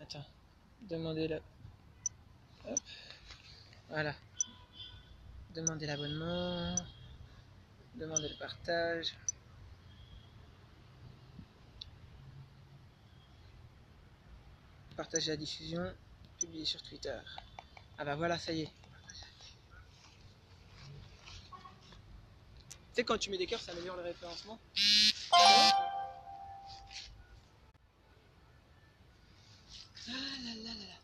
Attends. Demander la... Hop. Voilà. Demander l'abonnement. Demander le partage. Partager la diffusion. Publier sur Twitter. Ah bah voilà, ça y est. Tu sais, quand tu mets des cœurs, ça améliore le référencement. Ah là là là là.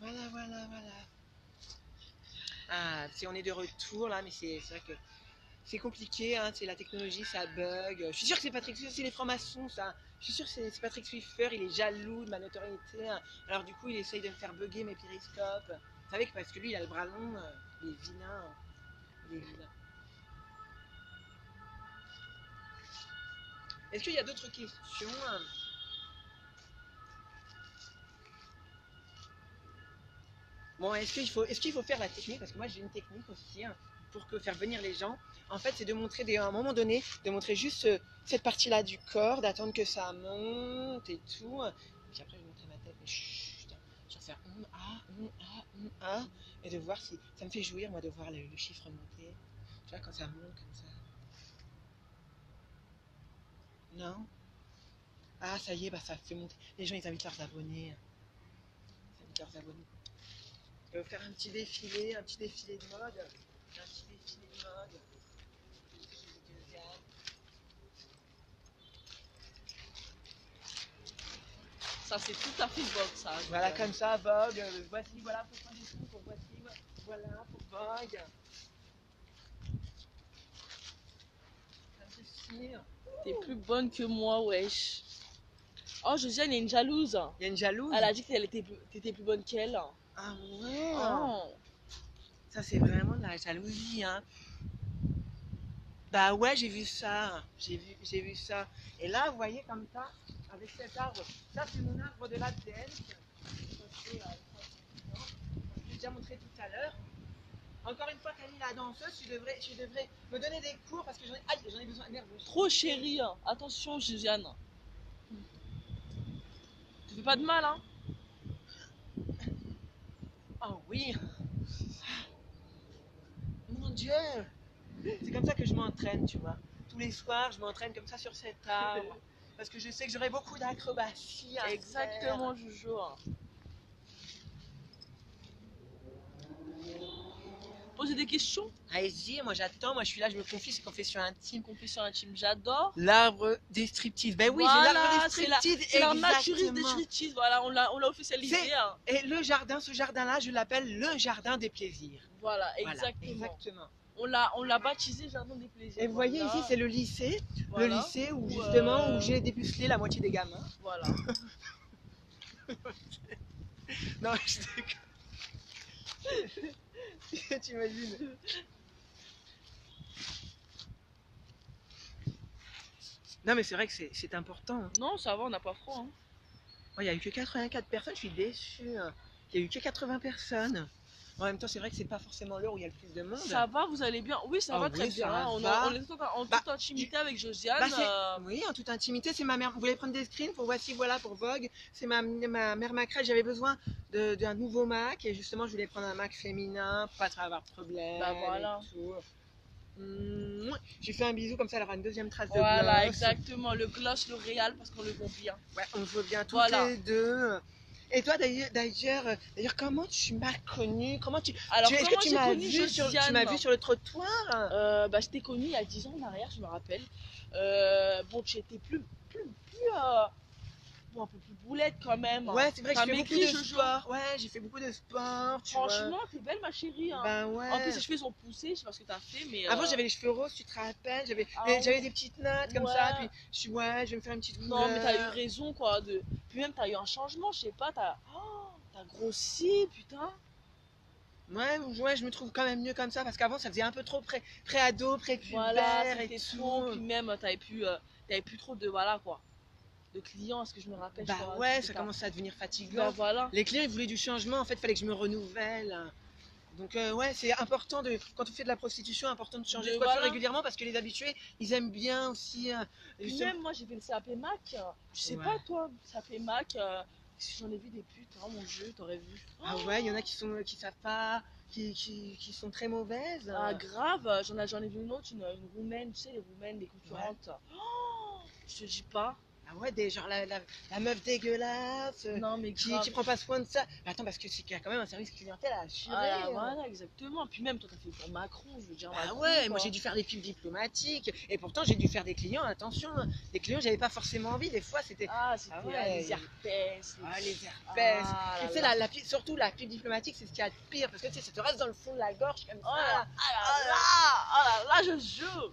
Voilà, voilà, voilà. Ah, on est de retour là, mais c'est vrai que c'est compliqué, hein, c'est la technologie, ça bug. Je suis sûr que c'est Patrick Swiffer, c'est les francs-maçons, ça. Je suis sûr que c'est Patrick Swiffer, il est jaloux de ma notoriété. Hein. Alors du coup, il essaye de me faire bugger mes périscopes. Vous savez que parce que lui, il a le bras long, il est vilain. Il est vilain. Est-ce qu'il y a d'autres questions? Bon, est-ce qu'il faut faire la technique? Parce que moi, j'ai une technique aussi, hein, pour faire venir les gens. En fait, c'est de montrer, à un moment donné, de montrer juste cette partie-là du corps, d'attendre que ça monte et tout. Puis après, je vais montrer ma tête, mais chut, je vais faire ah, et de voir si ça me fait jouir, moi, de voir le chiffre monter. Tu vois, quand ça monte comme ça. Non? Ah, ça y est, bah ça fait monter. Les gens, ils invitent leurs abonnés. Ils invitent leurs abonnés. Je vais faire un petit défilé de mode. Un petit défilé de mode. Ça, c'est tout à fait Vogue, ça. Voilà, comme ça, Vogue. Voici, voilà, pour prendre des sous, pour voici, voilà, pour Vogue. T'es plus bonne que moi, wesh. Oh, Josiane, il y a une jalouse. Il y a une jalouse? Elle a dit que t'étais plus bonne qu'elle. Ah ouais? Oh. Ça, c'est vraiment de la jalousie, hein. Bah ouais, j'ai vu ça. J'ai vu ça. Et là, vous voyez, comme ça, avec cet arbre, ça, c'est mon arbre de la dance. Je l'ai déjà montré tout à l'heure. Encore une fois, Camille, la danseuse, tu devrais me donner des cours parce que j'en ai besoin. Merde. Trop chérie. Attention, Josiane. Tu fais pas de mal, hein? Oh oui. Mon Dieu. C'est comme ça que je m'entraîne, tu vois. Tous les soirs, je m'entraîne comme ça sur cet arbre. Parce que je sais que j'aurai beaucoup d'acrobatie à Exactement, faire. Jojo. Poser des questions? Allez-y, moi j'attends, moi je suis là, je me confie, c'est confession intime. Confession intime, j'adore. L'arbre des striptease. Ben oui, Voilà, c'est l'arbre des striptease. c'est la naturiste des striptease. Voilà, on l'a officialisé. Hein. Et ce jardin-là, je l'appelle le jardin des plaisirs. Voilà, exactement. On l'a baptisé Jardin des plaisirs. Et vous voyez ici, c'est le lycée. Voilà. Le lycée où justement où j'ai dépucelé la moitié des gamins. Voilà. Non, je déconne. T'imagines? Non, mais c'est vrai que c'est important. Hein. Non, ça va, on n'a pas froid. Hein. Il n'y a eu que 84 personnes, je suis déçue. Il n'y a eu que 80 personnes. En même temps, c'est vrai que c'est pas forcément l'heure où il y a le plus de monde. Ça va, vous allez bien? Oui, ça va très bien. Hein. On est en toute intimité avec Josiane. Oui, en toute intimité. C'est ma mère. Vous voulez prendre des screens pour voilà pour Vogue. C'est ma mère Macra. J'avais besoin d'un nouveau Mac et justement, je voulais prendre un Mac féminin pour pas avoir de problème. Bah voilà. J'ai fait un bisou comme ça, elle aura une deuxième trace de gloss. Voilà, exactement. Le gloss, le réal, parce qu'on le voit bien. Ouais, on le voit bien toutes les deux. Et toi d'ailleurs, comment tu m'as connue? Est-ce que tu m'as vu sur le trottoir? Bah, je t'ai connue il y a 10 ans en arrière, je me rappelle. Bon, tu étais un peu plus boulette quand même. Ouais, c'est vrai que j'ai fait beaucoup de sport. Ouais, j'ai fait beaucoup de sport. Franchement, t'es belle ma chérie. Hein. Ben ouais. En plus, les cheveux sont poussés, je sais pas ce que t'as fait, mais. Avant, j'avais les cheveux roses, tu te rappelles? J'avais des petites nattes comme ça, puis je vais me faire une petite couleur. Non, mais t'as eu raison quoi. Puis même, t'as eu un changement, je sais pas, t'as grossi, putain. Ouais, je me trouve quand même mieux comme ça parce qu'avant ça faisait un peu trop pré-ado, pré-pubère voilà, et tout. Trop, puis même t'avais plus trop de de clients, est-ce que je me rappelle? Bah ouais, ça commençait à devenir fatigant. Bah voilà. Les clients ils voulaient du changement, en fait, il fallait que je me renouvelle. Donc ouais, c'est important quand on fait de la prostitution, important de changer de coiffure régulièrement parce que les habitués, ils aiment bien aussi. Même moi j'ai fait le CAP Mac, je sais pas toi, CAP Mac, Si j'en ai vu des putes, oh mon Dieu, t'aurais vu. Ah ouais, il y en a qui savent pas, qui sont très mauvaises. Ah grave, j'en ai vu une autre, une roumaine, tu sais, les roumaines, les concurrentes. Oh, je te dis pas. Ah ouais, genre la meuf dégueulasse, Non mais qui grave. prend pas soin de ça. Mais attends, parce que c'est qu'il y a quand même un service clientèle à assurer. Ah, voilà, exactement. Puis même, toi, t'as fait pour Macron, je veux dire. Ah Macron, ouais, quoi. moi j'ai dû faire des pubs diplomatiques. Et pourtant, j'ai dû faire des clients, attention. Des clients, j'avais pas forcément envie. Des fois, c'était. Ah, c'était ouais, les herpès. Ah, les herpès. Ah, Tu là sais, là. surtout la pub diplomatique, c'est ce qu'il y a de pire. Parce que tu sais, ça te reste dans le fond de la gorge comme Oh là ça. là, ah là là, je jure.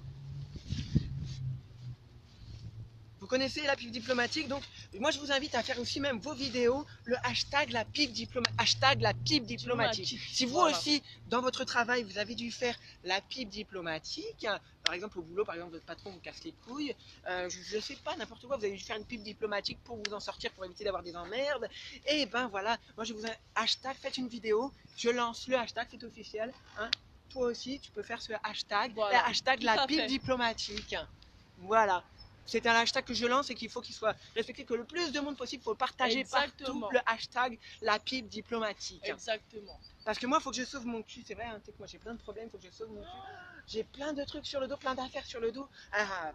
Vous connaissez la pub diplomatique, donc moi je vous invite à faire aussi même vos vidéos, le hashtag la pub diplomatique. Si vous Voilà. aussi, dans votre travail, vous avez dû faire la pub diplomatique, par exemple au boulot, par exemple votre patron vous casse les couilles, je ne sais pas, n'importe quoi, vous avez dû faire une pub diplomatique pour vous en sortir, pour éviter d'avoir des emmerdes, et ben voilà, moi je vous hashtag, faites une vidéo, je lance le hashtag, c'est officiel, hein. Toi aussi tu peux faire ce hashtag, Voilà. le hashtag Tout la à pub fait. diplomatique. Voilà. C'est un hashtag que je lance et qu'il faut qu'il soit respecté, que le plus de monde possible, il faut partager Exactement. partout le hashtag la pipe diplomatique. Exactement. Parce que moi, il faut que je sauve mon cul, c'est vrai, hein, tu sais que moi j'ai plein de problèmes, il faut que je sauve mon cul. J'ai plein de trucs sur le dos, plein d'affaires sur le dos. Ah,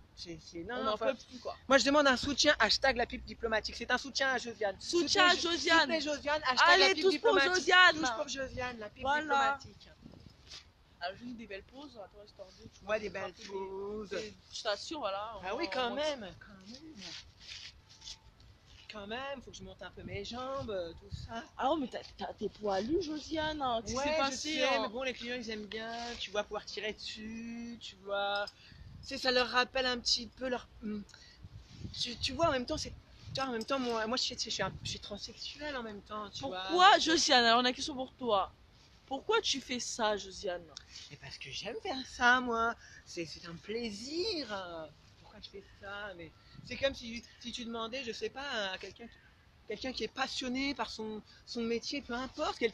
On n'en peut plus, quoi. Moi je demande un soutien, hashtag la pipe diplomatique. C'est un soutien à Josiane. Soutien à Josiane. Soutenez Josiane, hashtag la Allez, pipe tous pour diplomatique. Josiane. Tous pour Josiane, la pipe Voilà. diplomatique. Alors, juste des belles pauses. Attends, histoire de. Tu Ouais, des belles pauses. Je t'assure, voilà. Ah oui, quand même. Quand même, faut que je monte un peu mes jambes, tout ça. Ah ouais, mais t'es poilu, Josiane. Qu'est-ce qui s'est Ouais, je passé sais, mais bon, les clients ils aiment bien, tu vois, pouvoir tirer dessus, tu vois. Tu sais, ça leur rappelle un petit peu leur. Tu vois, en même temps, c'est. Tu vois, en même temps, moi je suis transsexuel en même temps, tu vois. Pourquoi, Josiane? Alors, on a une question pour toi. Pourquoi tu fais ça, Josiane? Mais parce que j'aime faire ça, moi. C'est un plaisir. Pourquoi je fais ça? Mais c'est comme si tu demandais, je sais pas, à quelqu'un qui est passionné par son métier, peu importe, je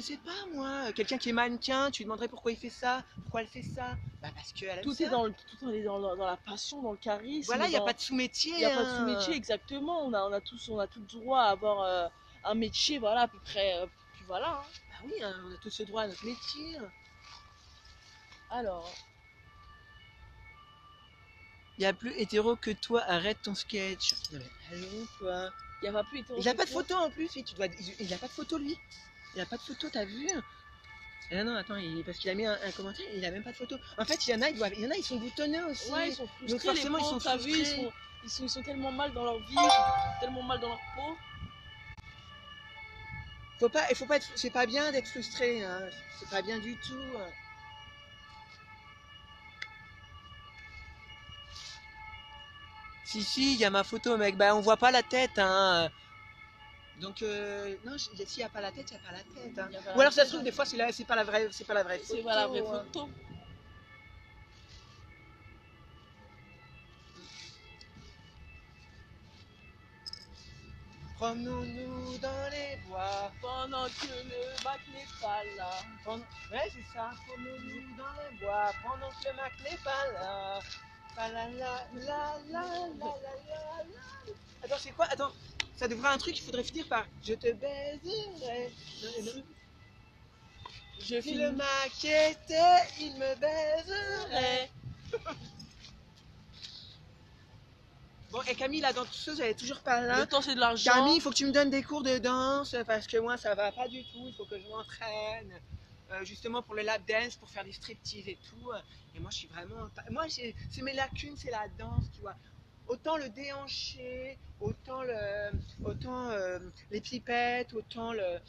sais pas moi, quelqu'un qui est mannequin, tu lui demanderais pourquoi il fait ça, pourquoi elle fait ça. Bah parce qu'elle aime Tout ça. est dans la passion, dans le charisme. Voilà, il n'y a pas de sous-métier. Il n'y a pas de sous-métier, exactement. On a tous droit à avoir un métier, voilà, à peu près. Puis voilà. Hein. Bah oui, hein, on a tous ce droit à notre métier. Alors. Il n'y a plus hétéro que toi, arrête ton sketch. Non mais allons toi. Il n'y a pas plus hétéro. Il a pas de photo en plus, lui, il a pas de photo lui. Il a pas de photo, t'as vu? Ah non, attends, parce qu'il a mis un commentaire, il a même pas de photo. En fait, il y en a, ils sont boutonneux aussi. Ouais, ils sont frustrés. Donc forcément, les ils sont pauvres, t'as vu, frustrés. ils sont tellement mal dans leur vie, ils sont tellement mal dans leur peau. Faut pas être, c'est pas bien d'être frustré, hein. C'est pas bien du tout. Si, il y a ma photo, mec. Bah, on voit pas la tête, hein. Donc, non, s'il n'y a pas la tête, il n'y a pas la tête. Hein. Ou alors, ça se trouve, des fois, c'est pas la vraie photo. C'est pas la vraie photo. Promenons-nous dans les bois. Pendant que le Mac n'est pas là. Ouais, c'est ça. Promenons-nous dans les bois. Pendant que le Mac n'est pas là. Attends, c'est quoi? Attends, ça devrait un truc, il faudrait finir par je te baiserai. Si le Mac était, il me baiserait. Bon, et Camille, la danseuse, elle est toujours pas là. Le temps, c'est de l'argent. Camille, il faut que tu me donnes des cours de danse parce que moi, ça va pas du tout. Il faut que je m'entraîne. Justement pour le lap dance, pour faire des striptease et tout. Et moi, je suis vraiment. Moi, c'est mes lacunes, c'est la danse, tu vois. Autant le déhanché, autant les pipettes, autant le.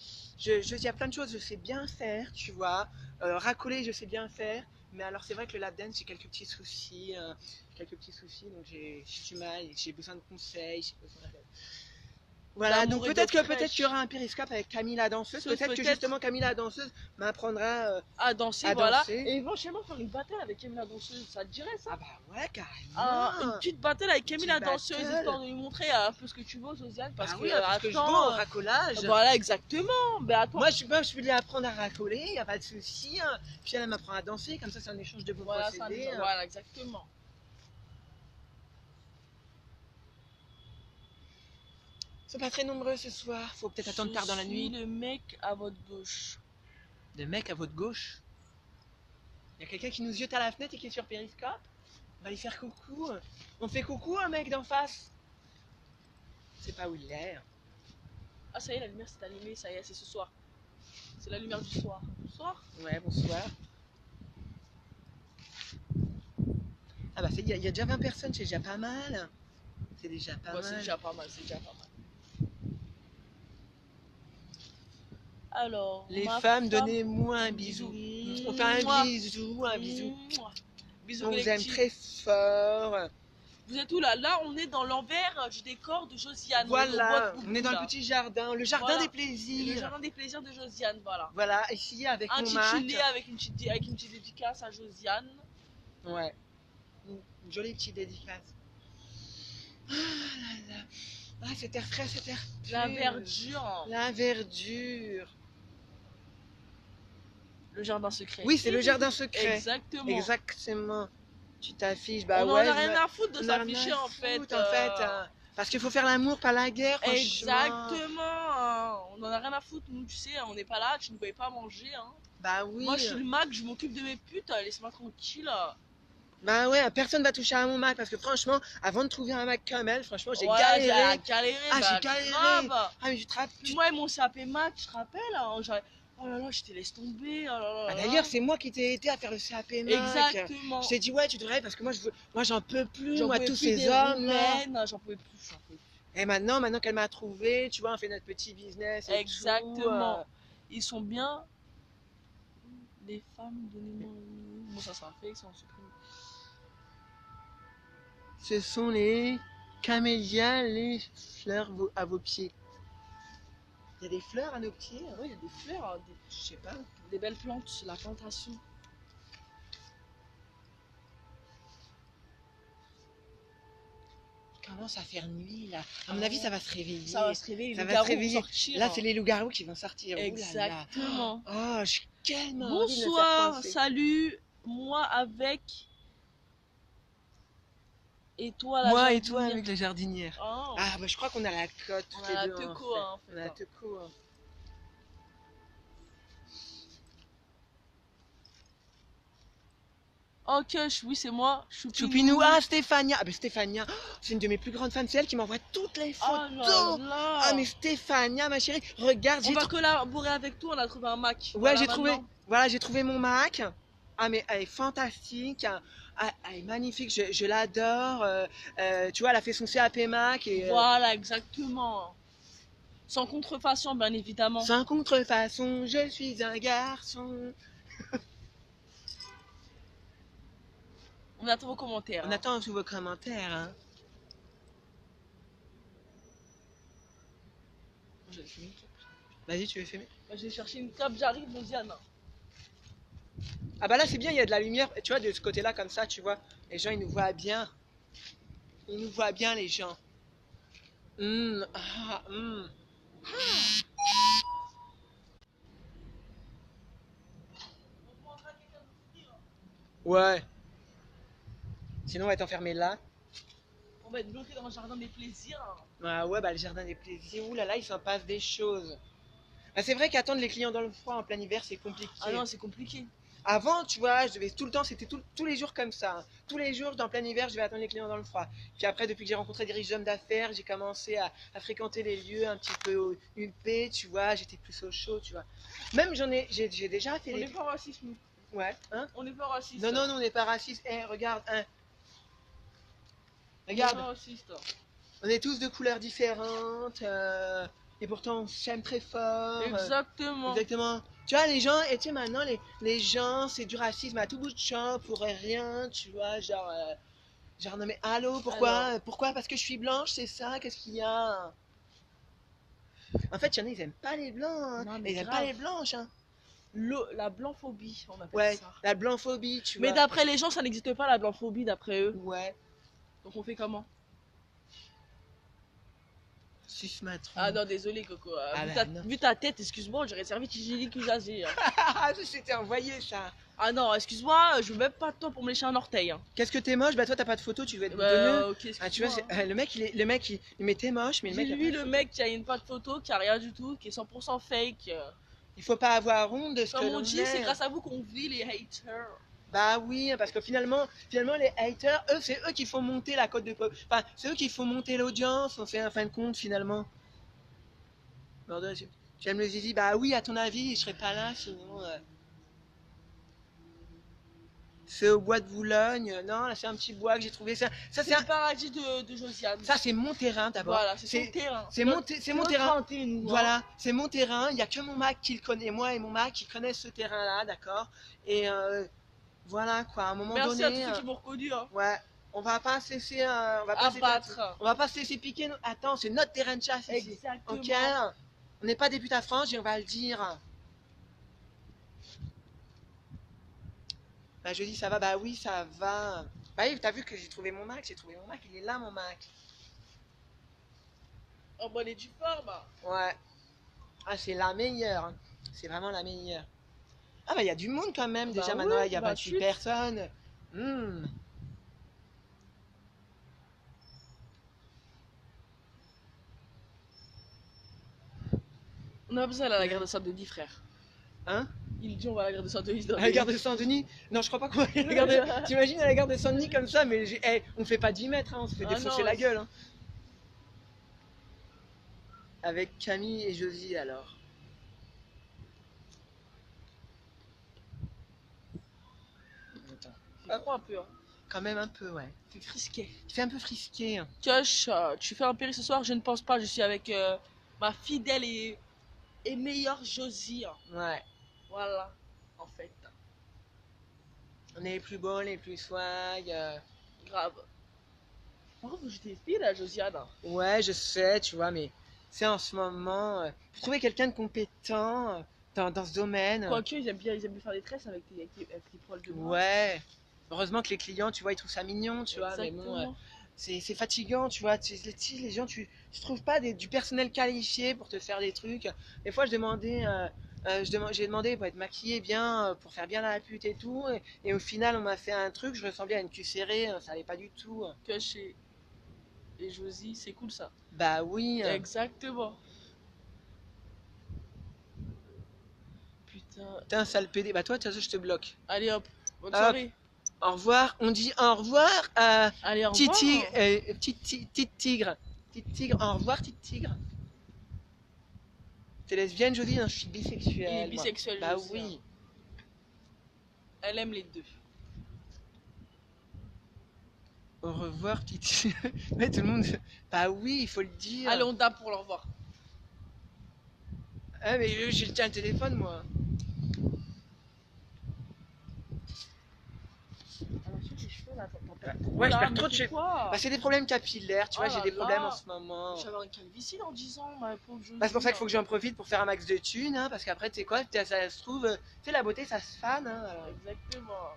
Il y a plein de choses, je sais bien faire, tu vois. Racoler, je sais bien faire. Mais alors, c'est vrai que le lap dance, j'ai quelques petits soucis. Donc j'ai du mal, j'ai besoin de conseils, j'ai besoin de... Voilà, donc peut-être qu'il y aura un périscope avec Camille la danseuse, peut-être que justement Camille la danseuse m'apprendra à danser, voilà. Et éventuellement faire une battle avec Camille la danseuse, ça te dirait ça? Ah bah ouais, carrément. Une petite battle avec Camille la danseuse, histoire de lui montrer un peu ce que tu veux, Josiane, parce que je vaux au racolage. Voilà, exactement. Ben, attends. Moi, je vais lui apprendre à racoler, il n'y a pas de souci. Hein. Puis elle m'apprend à danser, comme ça c'est un échange de bons procédés. Voilà, exactement. Ils sont pas très nombreux ce soir. Faut peut-être attendre tard dans la nuit. Le mec à votre gauche. Le mec à votre gauche. Il y a quelqu'un qui nous jette à la fenêtre et qui est sur Périscope. On va lui faire coucou. On fait coucou un mec d'en face. Je sais pas où il est. Ah ça y est, la lumière s'est allumée, ça y est, c'est ce soir. C'est la lumière du soir. Bonsoir. Ouais, bonsoir. Ah bah il y a déjà 20 personnes, c'est déjà pas mal. C'est déjà pas mal. C'est déjà pas mal, c'est déjà pas mal. Alors, les femmes, donnez-moi un bisou. On fait un bisou, un bisou. Bisous On vous aime collectif. très fort. Vous êtes où là? Là, on est dans l'envers du décor de Josiane. Voilà, on est dans le petit jardin, le jardin Voilà. des plaisirs. Le jardin des plaisirs de Josiane, voilà. Voilà, ici avec mon Intitulé Mac. avec une petite dédicace à Josiane. Ouais, une jolie petite dédicace. Ah là là. Ah, cet air frais, cet air La pur. verdure. La verdure. Le jardin secret. Oui, c'est le jardin secret. Exactement. Exactement. Tu t'affiches, bah On en ouais. a rien à foutre de on en a rien s'afficher à en fait. foutre, parce qu'il faut faire l'amour, pas la guerre, franchement. Exactement. On en a rien à foutre, nous, tu sais, on n'est pas là, tu ne pouvais pas manger. Hein. Bah oui. Moi, je suis le Mac, je m'occupe de mes putes, laisse-moi tranquille. Bah ouais, personne va toucher à mon Mac parce que franchement, avant de trouver un Mac comme elle, franchement, j'ai Voilà, galéré. j'ai galéré. Ah, bah, j'ai galéré. grave. Ah, mais je te rappelle. Puis moi et mon CAP Mac, tu te rappelles hein, oh là là, je te laisse tomber. Oh là là Ah, là. d'ailleurs, c'est moi qui t'ai aidé à faire le CAP Mac. Exactement. Je t'ai dit, ouais, tu devrais, parce que moi, j'en peux plus, J'en moi, pouvais tous plus ces des hommes là. roumaines, j'en pouvais plus, j'en pouvais plus. Et maintenant qu'elle m'a trouvé, tu vois, on fait notre petit business. Et Exactement. tout, Ils sont bien. Les femmes, donnez-moi. Bon, ça sera fait, ça on supprime. Ce sont les camélias, les fleurs à vos pieds. Il y a des fleurs à nos pieds? Oui, il y a des fleurs, hein, Je sais pas. des belles plantes, la plantation. Il commence à faire nuit là. À mon avis, ça va se réveiller. Ça va se réveiller, Ça les va se loups-garous vont réveiller. sortir. Là, c'est les loups-garous qui vont sortir. Ouh là là. Exactement. Oh, je suis tellement envie de me faire Bonsoir, coincer. salut, moi avec. Et toi, la Moi et toi jardinière. avec la jardinière. Oh. Ah, bah je crois qu'on a la cote. On toutes a les la deux, en teco, fait. hein, en fait, On a la hein. teco. Hein. Ok, oui, c'est moi. Choupinou, ah Stéphania. Ah, ben Stéphania, oh, c'est une de mes plus grandes fans. C'est elle qui m'envoie toutes les Oh photos. là là. Ah, mais Stéphania, ma chérie, regarde, On va collaborer avec toi, on a trouvé un Mac. Ouais, Voilà, j'ai trouvé. maintenant. Voilà, j'ai trouvé mon Mac. Ah, mais elle est fantastique. Elle est magnifique. Je l'adore. Tu vois, elle a fait son CAP Mac. Et, Voilà, exactement. Sans contrefaçon, bien évidemment. sans contrefaçon, je suis un garçon. On attend vos commentaires. On hein. attend tous vos commentaires. Hein. Je vais filmer. Vas-y, tu veux filmer? Moi, je vais chercher une clope, j'arrive, Josiane. Ah bah là, c'est bien, il y a de la lumière. Tu vois, de ce côté-là, comme ça, tu vois. Les gens, ils nous voient bien. Ils nous voient bien, les gens. Ah. Ouais. Sinon, on va être enfermé là. On va être bloqué dans le jardin des plaisirs. Ah ouais, bah le jardin des plaisirs. Ouh là là, il s'en passe des choses. Bah, c'est vrai qu'attendre les clients dans le froid en plein hiver, c'est compliqué. Ah non, c'est compliqué. Avant, tu vois, je devais tout le temps, c'était tous les jours comme ça. Hein. Tous les jours, dans plein hiver, je devais attendre les clients dans le froid. Puis après, depuis que j'ai rencontré des riches hommes d'affaires, j'ai commencé à fréquenter les lieux un petit peu huppés, tu vois. J'étais plus au chaud, tu vois. Même j'ai déjà fait On les. n'est pas raciste, nous. Ouais, hein. On n'est pas raciste. Non, non, non, on n'est pas raciste. Eh, regarde, hein. On n'est Regarde, pas raciste. on est tous de couleurs différentes. Et pourtant, on s'aime très fort. Exactement. Exactement. Tu vois, les gens, et tu sais, maintenant, les gens, c'est du racisme à tout bout de champ pour rien, tu vois, genre, non mais allô, pourquoi, pourquoi, parce que je suis blanche, c'est ça, qu'est-ce qu'il y a? En fait, il y en a, ils aiment pas les blancs, hein. Non, mais Ils aiment grave. pas les blanches, hein. La blanphobie, on appelle Ouais, ça. la blanphobie, tu Mais vois. d'après les gens, ça n'existe pas la blanphobie, d'après eux. Ouais. Donc on fait comment? 6 mètres. Ah non, désolé, Coco. Ah Vu, bah, non. vu ta tête, excuse-moi, j'aurais servi hygiénique usagé. Hein. Ah, je t'ai envoyé ça. Ah non, excuse-moi, je veux même pas de toi pour me lécher un orteil. Hein. Qu'est-ce que t'es moche? Bah toi t'as pas de photo, tu dois être Bah, boutonneux. ok, Ah tu vois, excuse-moi. Hein. le mec il met t'es moche, mais le J'ai mec a vu pas de le photo. mec qui a une pas de photo, qui a rien du tout, qui est 100% fake. Il faut pas avoir honte de ce Comme que on l'on dit, c'est est. grâce à vous qu'on vit les haters. Bah oui, parce que finalement les haters, eux c'est eux qui font monter la cote de pop. Enfin, c'est eux qui font monter l'audience, on fait en fin de compte finalement. Bordel, j'aime le zizi, bah oui, à ton avis, je serais pas là sinon. C'est au bois de Boulogne. Non, là c'est un petit bois que j'ai trouvé. Ça C'est c'est le paradis de Josiane. ça c'est mon terrain d'abord. Voilà, c'est son terrain. C'est mon terrain. Renté, nous, Voilà, hein. c'est mon terrain. Il y a que mon Mac qui le connaît, moi et mon Mac qui connaissent ce terrain-là, d'accord. Et voilà quoi. À un moment Merci à tous donné, ceux qui m'ont reconnu. Hein. ouais, on va pas se laisser, Abattre. on va pas se laisser piquer. Attends, c'est notre terrain de chasse ici. Exactement. Ok. On n'est pas des putes à franges et on va le dire. Bah je dis ça va, bah oui ça va. Bah oui, t'as vu que j'ai trouvé mon Mac, il est là mon Mac. En bonne et due forme. Ouais. Ah c'est la meilleure. Hein. C'est vraiment la meilleure. Ah bah il y a du monde quand même, déjà Bah maintenant oui, il y a 28 personnes. Hmm. On a besoin d'aller à la gare de Saint-Denis, frère. Hein? Il dit on va à la gare de Saint-Denis. À la gare de Saint-Denis? Non je crois pas qu'on va aller à la gare de... T'imagines à la gare de Saint-Denis comme ça, mais on fait pas 10 mètres, hein, on se fait Ah défoncer non, la gueule. Hein. Avec Camille et Josie alors. Attends. c'est trop un peu. Hein. Quand même un peu, ouais. C'est frisqué. Il fait un peu frisqué. Hein. Coche, tu fais un péri ce soir? Je ne pense pas. Je suis avec ma fidèle et meilleure Josie. Hein. Ouais. Voilà, en fait. On est les plus beaux, les plus swag. Grave. Par contre, je t'explique là, Josiane. Hein. Ouais, je sais, tu vois, mais c'est en ce moment. Pour trouver quelqu'un de compétent dans ce domaine. Quoique, ils aiment bien faire des tresses avec tes poils de bras. Ouais. Heureusement que les clients, tu vois, ils trouvent ça mignon, tu vois, mais bon, Exactement. c'est fatigant, tu vois. Les gens, tu trouves pas du personnel qualifié pour te faire des trucs. Des fois, j'ai demandé pour être maquillée bien, pour faire bien la pute et tout, et au final, on m'a fait un truc, je ressemblais à une cul serrée, ça allait pas du tout. Coche et Josie, c'est cool ça. Bah oui. Exactement. Putain. Putain, sale PD. Bah toi, de toute façon, je te bloque. Allez hop, bonne Hop. soirée. Au revoir. On dit au revoir à Allez, au petit revoir. tigre. Petit tigre. Petit tigre. Au revoir, petit tigre. T'es lesbienne, Josie? Non, je suis bisexuelle. Il est moi. bisexuel, Bah Josie, oui. Elle aime les deux. Au revoir, petit tigre. Ouais, tout le monde. Bah oui, il faut le dire. Allez, on tape pour le revoir. Ah, mais j'ai le téléphone, moi. Alors, sur tes cheveux là, t'en perds Ouais, je là, perds mais trop de cheveux. pourquoi? Bah, c'est des problèmes capillaires, tu vois, Oh j'ai là des problèmes là. en ce moment. J'avais un calvitie dans 10 ans, ma pauvre Josie. Bah, c'est pour ça qu'il faut que j'en profite pour faire un max de thunes, hein, parce qu'après, tu sais quoi, ça se trouve, tu sais, la beauté, ça se fane, hein, alors. Exactement.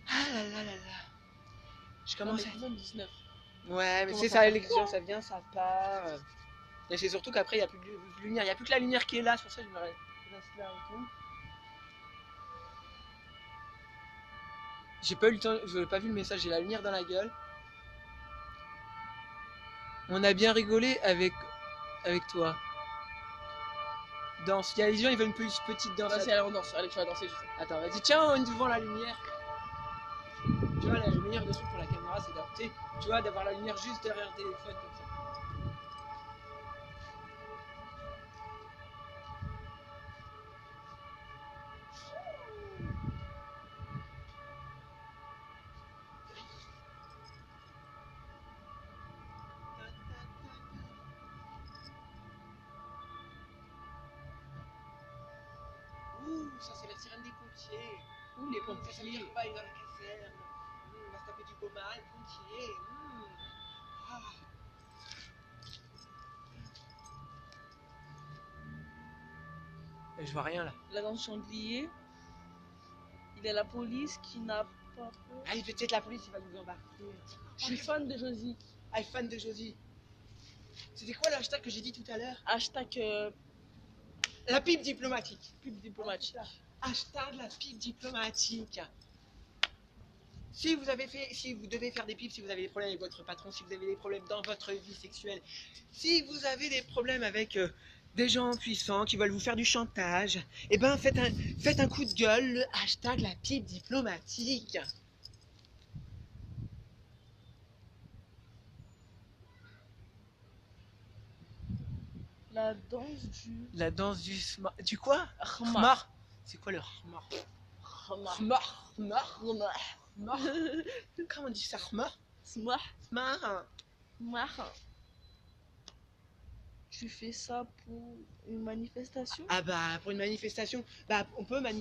Ah là là là là. Je Non, commence mais à... 19. Ouais, mais Comment c'est ça ça, fait l'exigence, quoi ça vient, ça part. Et c'est surtout qu'après, il n'y a plus de lumière. Il n'y a plus que la lumière qui est là, c'est pour ça que je me reste là et tout. J'ai pas eu le temps, je n'ai pas vu le message, j'ai la lumière dans la gueule. On a bien rigolé avec toi. Danse. Il y a les gens, ils veulent une petite danse. Vas-y, allez, on danse. Allez, tu vas danser. Attends, vas-y, tiens, on est devant la lumière. Tu vois, là, le meilleur des trucs pour la caméra, c'est tu vois, d'avoir la lumière juste derrière le téléphone comme ça. Ouh, ça c'est la sirène des pompiers. Ouh, les pompiers, ça veut dire pas, ils dans la caserne. On va se taper du beau mal, pompiers. Ah. Je vois rien là. Là, dans le sanglier, il y a la police qui n'a pas peur. Ah, peut-être la police, il va nous embarquer. Je suis fan de Josie. Ah, fan de Josie. C'était quoi le hashtag que j'ai dit tout à l'heure? Hashtag La pipe diplomatique. pub diplomatique. Hashtag la pipe diplomatique. Si vous devez faire des pipes, si vous avez des problèmes avec votre patron, si vous avez des problèmes dans votre vie sexuelle, si vous avez des problèmes avec des gens puissants qui veulent vous faire du chantage, eh ben faites un coup de gueule, le hashtag la pipe diplomatique. La danse du La danse du quoi? Khmar. C'est quoi le khmar? Khmar. Khmar. Khmar. Khmar. Khmar. Comment on dit ça? Khmar? Khmar. Khmar. Khmar. Tu fais ça pour une manifestation? Ah bah pour une manifestation, bah on pourrait Ouais,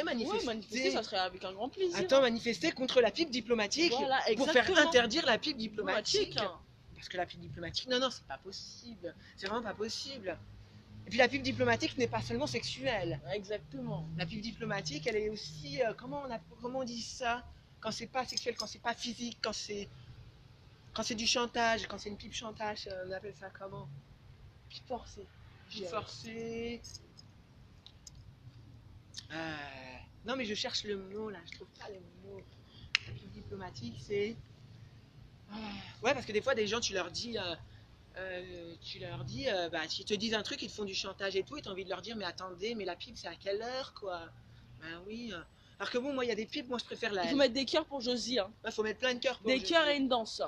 manifester. manifester, ça serait avec un grand plaisir. Attends, manifester contre la pipe diplomatique Voilà, pour faire exactement. interdire la pipe diplomatique. Diplomatique, hein. Parce que la pipe diplomatique, non, c'est pas possible. C'est vraiment pas possible. Et puis la pipe diplomatique n'est pas seulement sexuelle. Exactement. La pipe diplomatique, elle est aussi, comment on dit ça? Quand c'est pas sexuel, quand c'est pas physique, quand c'est du chantage, quand c'est une pipe chantage, on appelle ça comment? Puis forcé. Pipe forcée. Non mais je cherche le mot là, je trouve pas le mot. La pipe diplomatique, c'est... Ouais, parce que des fois, des gens, tu leur dis, bah, ils te disent un truc, ils te font du chantage et tout, et tu as envie de leur dire, mais attendez, mais la pipe, c'est à quelle heure, quoi? Ben oui. Alors que bon, moi, il y a des pipes, moi, je préfère la... Il faut mettre des cœurs pour Josie, hein. Il faut mettre plein de cœurs. Des cœurs et une danse.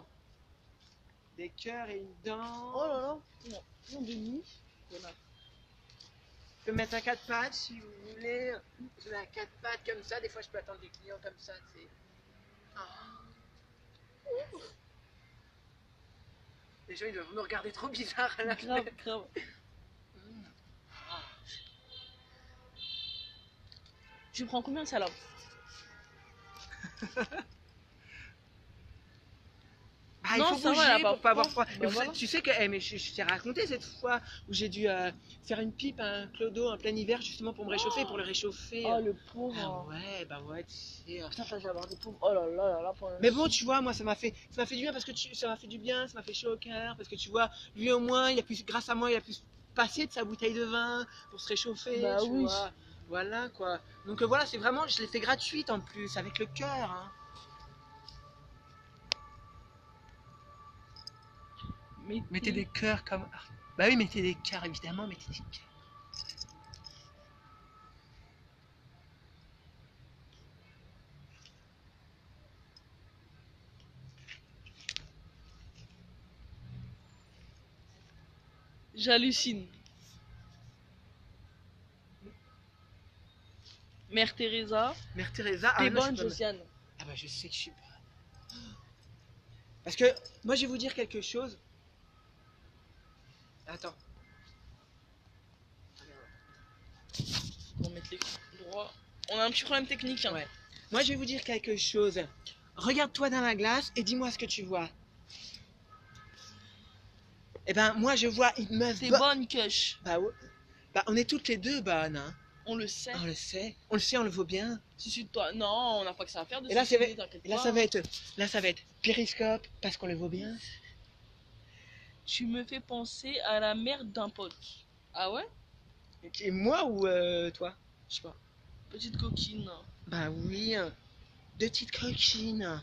Des cœurs et une danse. Oh là là. Non, non de nuit. Voilà. Je peux mettre un 4 pattes, si vous voulez. Je mets un 4 pattes comme ça, des fois, je peux attendre des clients comme ça, tu sais. Les gens, ils doivent me regarder trop bizarre à la Grave, fenêtre. grave. Tu prends combien de salade? Ah, Non, il faut ça va, bouger elle a pas pour pas avoir froid. froid. Bah Et voilà. tu sais que, mais je t'ai raconté cette fois où j'ai dû faire une pipe à un clodo en plein hiver justement pour me réchauffer, pour le réchauffer. Oh le Ah pauvre. ouais, bah ouais, tu sais. Putain, t'as dû avoir des pauvres. Oh là là là pour un- Mais bon, tu vois, moi, ça m'a fait du bien parce que ça m'a fait du bien, ça m'a fait chaud au cœur parce que tu vois, lui au moins, grâce à moi, il a pu se passer de sa bouteille de vin pour se réchauffer. Bah tu oui. vois. Voilà quoi. Donc voilà, c'est vraiment, je l'ai fait gratuite en plus, avec le cœur. Hein. Mettez des cœurs comme. Bah oui, mettez des cœurs, évidemment, mettez des cœurs. J'hallucine. Mère Teresa, Mère Teresa, t'es non, je bonne, peux me- Josiane. Ah bah je sais que je suis pas. Parce que moi je vais vous dire quelque chose. Attends. On va mettre les droits. On a un petit problème technique. Hein. Ouais. Moi je vais vous dire quelque chose. Regarde-toi dans la glace et dis-moi ce que tu vois. Eh ben moi je vois une meuf. T'es bonne, Kush. Bah, ouais. Bah on est toutes les deux bonnes. Hein. On le sait. On le sait, on le vaut bien. Suicide-toi. Non, on n'a pas que ça à faire de Et là, suicider, t'inquiète Et là pas. ça va être périscope parce qu'on le vaut bien. Tu me fais penser à la mère d'un pote. Ah ouais? Et moi ou toi? Je sais pas. Petite coquine. Bah oui, deux petites coquines.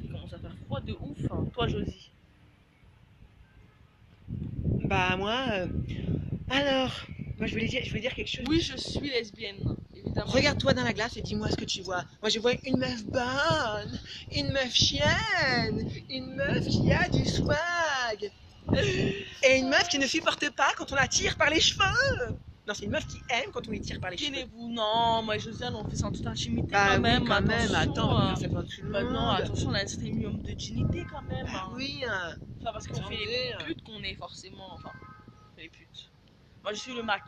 Il commence à faire froid de ouf. Hein. Toi, Josie. Bah moi, alors, moi je voulais dire quelque chose. Oui, je suis lesbienne. Évidemment. Regarde-toi dans la glace et dis-moi ce que tu vois. Moi je vois une meuf bonne, une meuf chienne, une meuf qui a du swag. Et une meuf qui ne supporte pas quand on la tire par les cheveux. Non, c'est une meuf qui aime quand on lui tire par les cheveux. Tenez-vous, non, moi et Josiane, on fait ça en toute intimité Bah quand oui, même. quand même, attention, attends, on va faire ça devant tout le monde. non, attention, on a un certain minimum de dignité quand même. Bah Hein. oui, C'est pas parce qu'on fait les attendez. putes qu'on est forcément. Enfin, on fait les putes. Moi je suis le Mac.